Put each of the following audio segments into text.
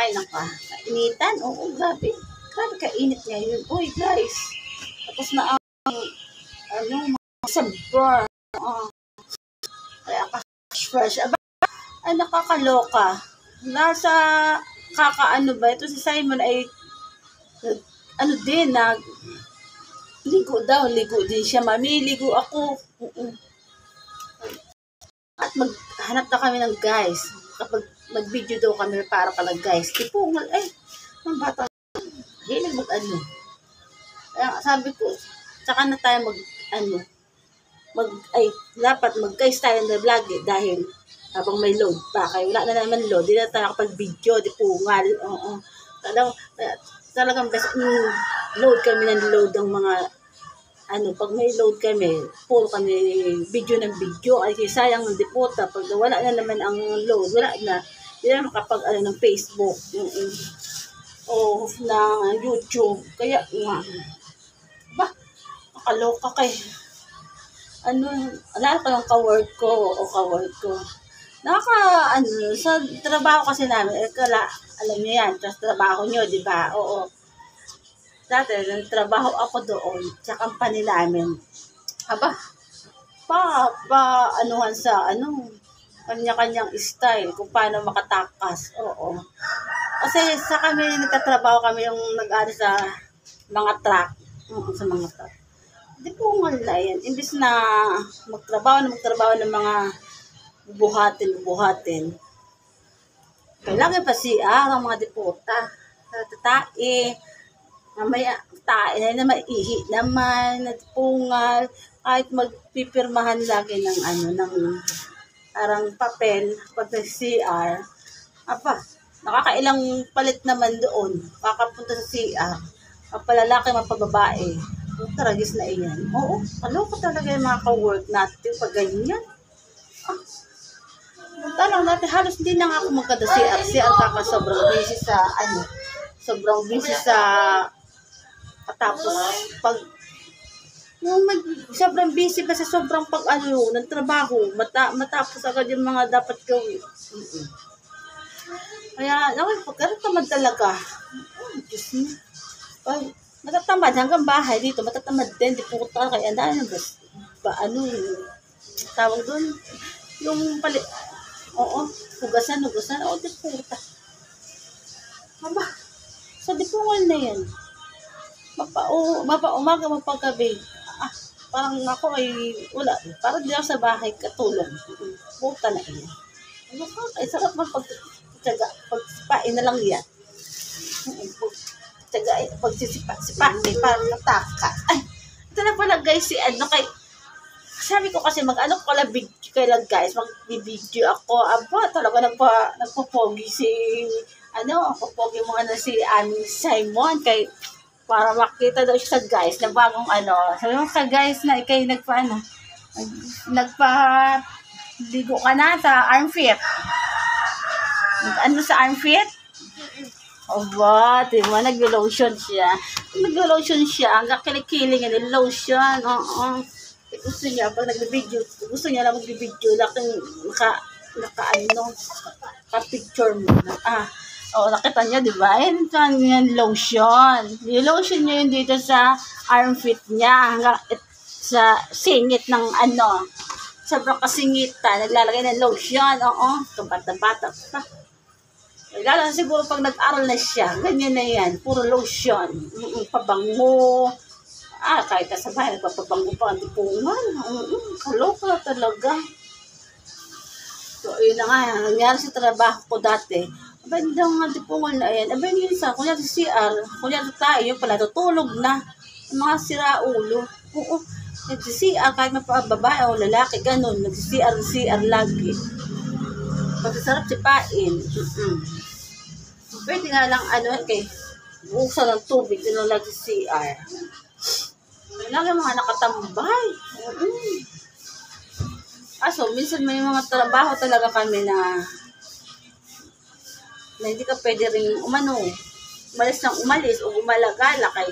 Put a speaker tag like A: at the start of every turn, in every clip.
A: Ay, kainitan. Oo, grabe. Grabe kainit ngayon. Uy, guys. Tapos na sabor. Kaya fresh. Aba, ay, nakakaloka. Nasa, kakaano ba? Ito si Simon ay, din, ligo din siya. Mamiligo ako. At maghanap na kami ng guys. Kapag mag-video daw kami para pala guys. Tipo, ang bata, hilig Kaya sabi ko, saka na tayo dapat mag-guys tayo na vlog dahil habang may load pa. Kaya wala na naman load. Di na tayo kapag-video, di pungal. Oo. Talagang best load kami ng load ng mga pag may load kami, puro kami video ng video, ay sayang ng depota. Pag wala na naman ang load, wala na. Hindi na makapag ng Facebook, o ng YouTube. Kaya nakaloka kay, alala ko yung ka-work ko. Sa trabaho kasi namin, alam niyo yan, sa trabaho niyo, di ba? Oo. Dati, nagtrabaho ako doon sa company namin. Aba, anuhan sa, kanya-kanyang style, kung paano makatakas. Oo. Kasi sa kami, nagtatrabaho kami yung nag-ano sa mga truck. Sa mga truck. Hindi po nga yan. Imbis na magtrabaho ng mga buhatin. Kailangan pa ang mga depota. Mamaya, tae na maihi naman, nagpungal, kahit magpipirmahan lagi ng parang papel, pag CR. Nakakailang palit naman doon, kakapunta sa CR, mapalalaki, mapababae. Taragis na iyan. Oo, kaloko talaga yung mga ka-work natin pag ganyan. Tanong natin, halos hindi na nga ako magkada CR kaka sobrang busy sa tapos pag sobrang busy ba sa sobrang ng trabaho, matapos agad yung mga dapat gawin. Kaya pagkatamad talaga. Diyos mo. Natatamad hanggang bahay dito, matatamad din, di puta, kaya tawag doon, yung palit, hugasan, di puta. So di pungal na yan. Umaga, mapagabi. Parang ako ay wala. Parang di ako sa bahay katulong. Puta na iyan. Ay, sarap pagtsaga. Pagsipain na lang yan. Pagsipain, parang nataka. Ay, ito na pala guys, sabi ko kasi kailan guys, mag-video ako. Talaga nagpo-pogi nagpo-pogi si Simon kay para makita daw siya sa guys na bagong sabi mo sa guys na ikay nagpa-ligo ka na sa armpit. Sa armpit? Diba, nag-lotion siya. Hanggang kinikiling yung lotion. Gusto niya, pag nag-video, lang mag-video, naka-picture mo. Nakita niya, di ba? Yan lotion. Yung lotion niya yun dito sa armpit niya. Hanggang sa singit ng sobrang kasingita. Naglalagay ng lotion. Kabata-bata pa. Lalo siguro pag nag-aral na siya, ganyan na yan. Puro lotion. Pabango. Kahit sa bahay, nagpapabango pa. Hindi po man. Kaloka talaga. So, yun na nga. Nangyari sa trabaho ko dati. Hindi nga dipungal na yan. Yun sa, kunyari sa CR, kunyari tayo, pala tutulog na. Mga siraulo. Oo. Nag-CR, kahit babae o lalaki, ganun. Nag-CR lagi. Pagkasarap sipain. Pwede nga lang, buksan ng tubig, yun lang nag-CR. Lagi mga nakatambay. So, minsan may mga trabaho talaga kami na hindi ka pwede rin umalis o umalagala kay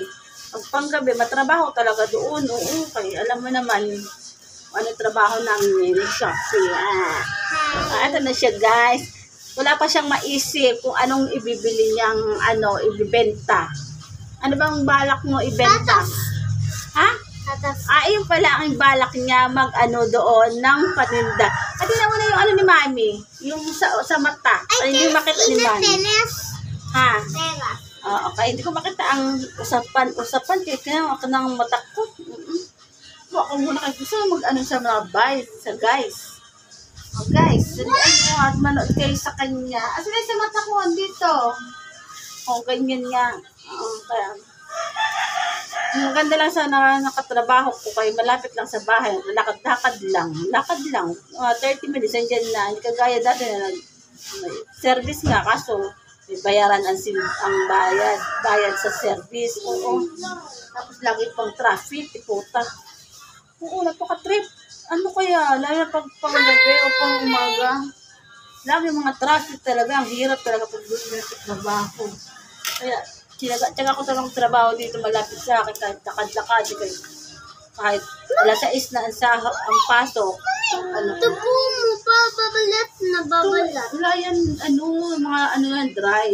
A: pagpanggabi, matrabaho talaga doon. Kay alam mo naman trabaho namin Shopee. Ito na siya guys. wala pa siyang maisip kung anong ibibili niyang ibibenta. Ano bang balak mo ibenta? Ha? Yun pala ang balak niya doon ng paninda. At tingnan mo na yung ni Mami, yung sa mata. Ay, hindi makita ni Mami. Ha? Okay, hindi ko makita ang usapan. Kaya ako ng mata ko. Ako muna kayo gusto sa mga guys. Guys, at manood kayo sa kanya. Asa na sa mata ko, dito. Ganyan nga. Kaya. Maganda lang sana nakatrabaho ko kayo. Malapit lang sa bahay. Lakad lang. 30 minutes, andyan na. Hindi kagaya dati na service nga. Kaso, may bayaran ang bayad sa service. Oo. Tapos lagi pang traffic. Puta. Oo, napaka-trip. Ano kaya? Lalo na pag-gabi o pang-umaga. Lagi mga traffic talaga. Ang hirap talaga pag trabaho. Kaya, tiyaga ko talagang trabaho dito malapit sa akin. Kahit lakad-lakad. Kahit alas 6 na ang pasok.
B: Tubo mo pa, babalat.
A: Wala yan, mga dry.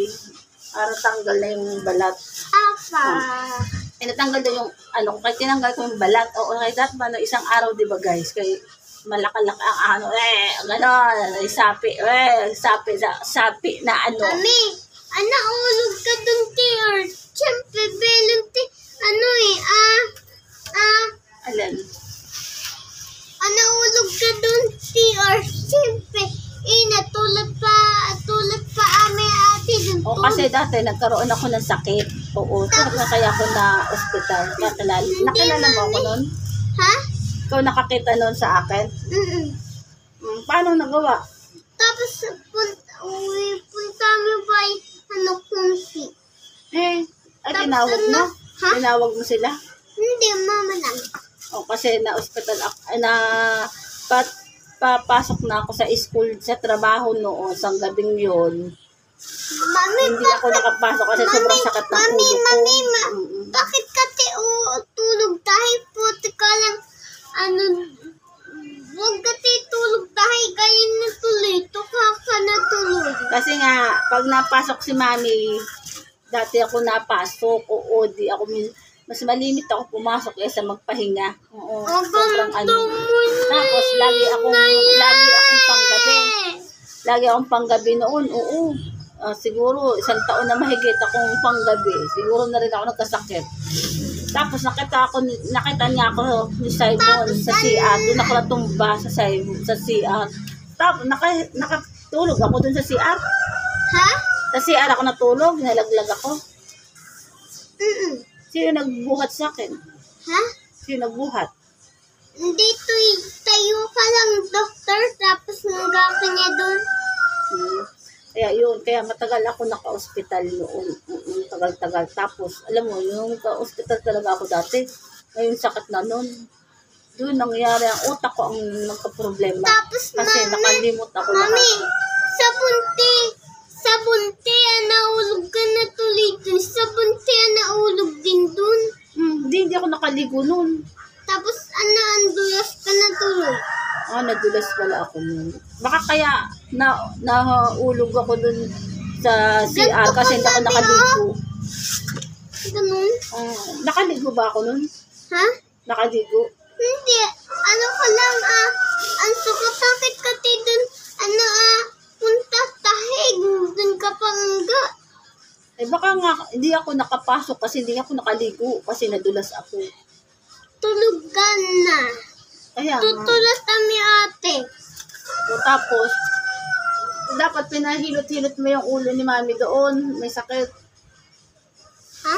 A: Para tanggal na yung balat. Natanggal daw yung, kahit tinanggal ko yung balat, kahit dapat ba, isang araw, di ba guys, kay malakalak ang gano'n, sapi na
B: Mami, ulog ka dun, or siyempre, belong
A: Alan?
B: Ulog ka dun, or siyempre, tulad pa aming ate dun.
A: Kasi dati nagkaroon ako ng sakit. Kaya ako na ospital. Nakilala mo ako nun?
B: Ha?
A: Ikaw nakakita nun sa akin? Paano nagawa?
B: Tapos, punta mo ba kumsi?
A: Tinawag mo?
B: Ha?
A: Tinawag mo sila?
B: Hindi, mama lang.
A: Kasi na-ospital ako, papasok na ako sa school, sa trabaho noon, sa gabing yun.
B: Mami,
A: Hindi ako nakapasok kasi sobrang sakit ng ulo ko.
B: Bakit ka tulog tayo? Puti ka lang, huwag ka tulog tayo, kaya natuloy. Tuka ka natulog.
A: Kasi nga, pag napasok si Mami, dati ako napasok, di ako, mas malimit ako pumasok kaysa magpahinga. Sobrang Tapos, lagi akong panggabi. Lagi akong panggabi noon, siguro, 1 taon na mahigit akong panggabi. Siguro na rin ako nagkasakit. Tapos, nakita niya ako ni Simon sa CR. Doon ako natumba sa CR. Tapos, nakatulog ako doon sa CR.
B: Ha?
A: Sa CR ako natulog, nalaglag ako. Sino nagbuhat sa akin?
B: Ha?
A: Sino nagbuhat?
B: Dito tayo ka lang, doktor, tapos nagaka niya doon.
A: Kaya matagal ako naka-hospital noon. Tagal-tagal. Tapos, alam mo, yung ka-hospital talaga ako dati. Ngayon sakit na noon. Doon nangyari ang utak ko ang nagka-problema.
B: Tapos,
A: kasi nakalimot ako.
B: Mami, sa bunti, naulog ka na tuloy dun. Sa bunti, naulog din dun.
A: Hindi ako nakaligo noon.
B: Tapos, andulas ka na tuloy.
A: Nadulas pala ako noon. Baka kaya naulog ako dun sa CR kasi hindi ako nakaligo.
B: Ganun?
A: Nakaligo ba ako noon?
B: Ha?
A: Nakaligo?
B: Hindi. Ka lang, ang sakit ka dun, punta tahig, dun ka pangga.
A: Baka nga, hindi ako nakapasok kasi hindi ako nakaligo kasi nadulas ako.
B: Tulog ka na.
A: Kaya
B: tutulas kami ate.
A: Tapos, dapat pinahilot-hilot mo yung ulo ni Mami doon. May sakit.
B: Ha?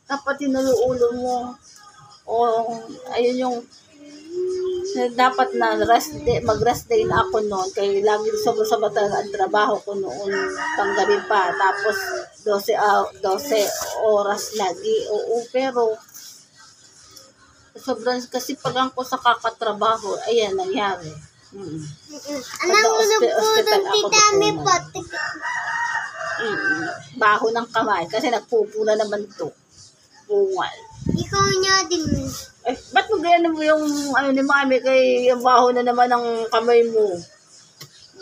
A: Dapat hinulo ulo mo. Ayun yung dapat na mag-rest day na ako noon. Kaya lagi sobrang talaga ang trabaho ko noon. Panggabi pa. Tapos 12 oras lagi. Pero sobrang kasi pagang ko sa kakatrabaho, ayan, nangyari.
B: Ulog po doon, titami po.
A: Baho ng kamay, kasi nagpupula naman to. Bungal.
B: Ikaw niya din.
A: Ba't mo ganyan mo yung ni Mami kay yung baho na naman ng kamay mo?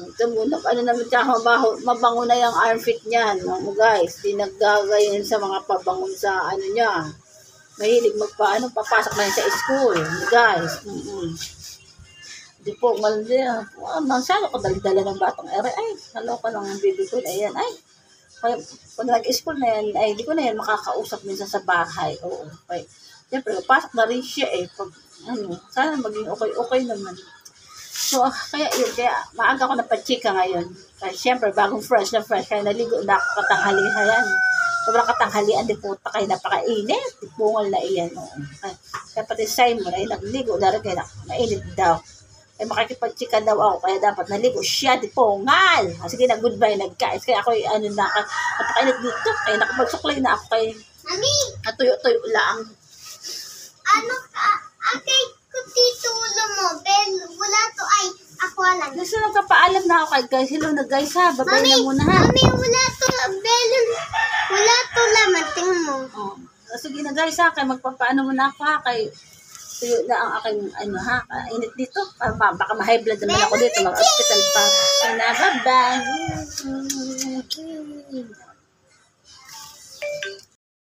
A: Ito muna, ano naman tsaka mabango na yung armpit niyan. No, guys, di naggagayon sa mga pabangon sa ano niya. Mahilig papasok na yun sa school. Guys, di po, maldi. Masyado ko dala ng batang ere. Ay, naloka lang ang baby ko. Ayan, ay. Pag nag-school na yan, ay, di ko na yan makakausap minsan sa bahay. Oo, okay. Siyempre, pasok na rin siya eh. Pag, sana maging okay naman. So, kaya maaga ko napachika ngayon. Kaya siyempre, bagong fresh na fresh. Kaya naligo na ako katanghalihan. Sobrang katanghalian, di puta kayo napakainit. Di pungal na iyan. Kaya pati Simon ay nagligo na rin kaya mainit daw. Ay makikipagchika daw ako. Kaya dapat naligo siya, di pungal. Sige na, goodbye, nagkais. Kaya ako napakainit dito. Kaya nakapagsuklay na ako kay natuyo-tuyo lang.
B: Okay, kung titulo mo, Ben, wala to ay, ako lang.
A: Gusto nagpapaalam na ako kay guys. Hello na guys ha. Babay na muna ha.
B: Mami, wala to, Ben, wala to laman, tingnan mo.
A: Oh. Sige na guys ha. Kaya magpapaano muna ako ha. Kay tuyo na ang aking ha. Init dito. Baka ma-high blood naman ako dito. Mag-hospital pa. Kaya na, bye-bye.